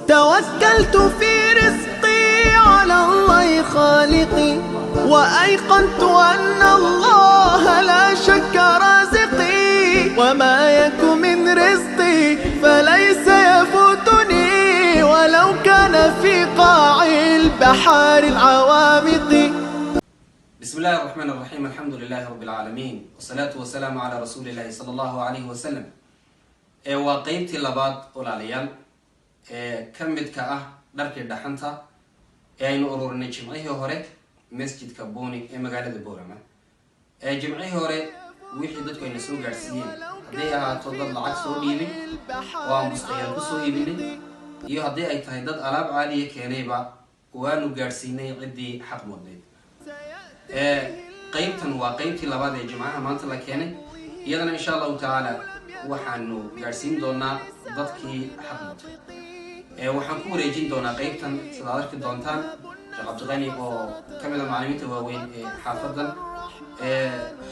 توكلت في رزقي على الله خالقي، وأيقنت أن الله لا شك رازقي، وما يك من رزقي فليس يفوتني ولو كان في قاع البحار العوامق. بسم الله الرحمن الرحيم. الحمد لله رب العالمين، والصلاة والسلام على رسول الله صلى الله عليه وسلم. وقيبتي لباد ولاليال كمد كأه درك الدحنتا أين أرورني جمعيه هوري مسجد كبوني مقالة بورما جمعيه هوري وحدتك إن سوق عرسيين هديها تفضل العكس وديبي ومستقيل كسو إبني iyo haddii ay tahay dad alaab caaliya keenayba waanu gaarsiinay cidii xaq mudnayd. qaybtan waa qaybtii labaad ee jimcaha maanta la keenay, iyadana insha allahu tacaala waxaanu gaarsiin doonaa dadkii xaq mudnay. waxaan ku wareejin doonaa qaybtan sidaad arki doontaan sheekh cabdiqani oo ka mid ah macallimiinta waaweyn ee xaafadan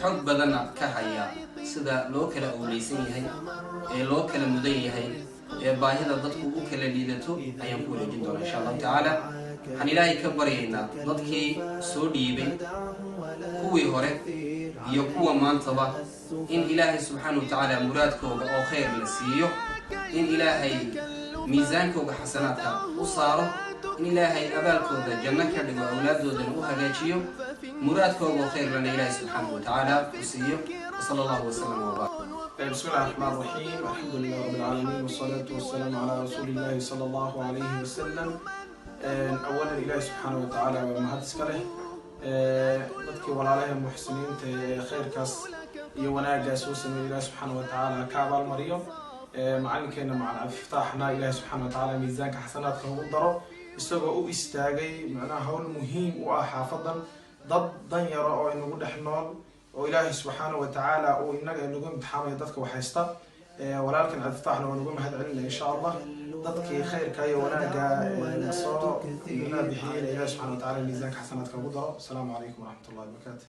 xog badanna ka haya sida loo kala awleysan yahay loo kala mudan yahay baahida dadku u kala liidato ayaan ku wareejin doonaa insha allahu tacaala. waxaan ilaahay ka baryaynaa dadkii soo dhiibay kuwii hore iyo kuwa maantaba in ilaahay subxaana wa tacaala muraadkooga oo khayr la siiyo, in ilaahay miisaankooga xasanaadka u saaro, in ilaahay abaalkooda janno ka dhigo, awlaaddoodana u hagaajiyo, muraadkooga oo khayr lana ilaahay subxaana wa tacaala u siiyo. وصلى الله وسلم وبارك. بسم الله الرحمن الرحيم. الحمد لله رب العالمين، والصلاة والسلام على رسول الله صلى الله عليه وسلم. أولا إله سبحانه وتعالى ومهد سكره dadki walaalaha muxsiniinta khayrkaas iyo wanaagaas uu sameeyay Ilaahay subhanahu wa ta'ala ka abaal mariyo. macalinkeena macallin Abdifataaxna Ilaahay subhanahu wa ta'ala miisaanka xasanaadka ugu daro, isagoo u istaagay macnaha hawl muhiim u ah xaafadan dad dan yar oo inagu dhex nool oo Ilaahay subhanahu wa ta'ala uu inaga nagu imtixaamay dadka wax haysta. walaalkan Abdifataaxna waa nagu mahad celinay insha Allah dadkii khayrka iyo wanaaga soo bixiyay Ilaahay subhanahu wa ta'ala miisaanka xasanaadka ugu daro. Assalaamu alaykum wa rahmatullahi wa barakatuh.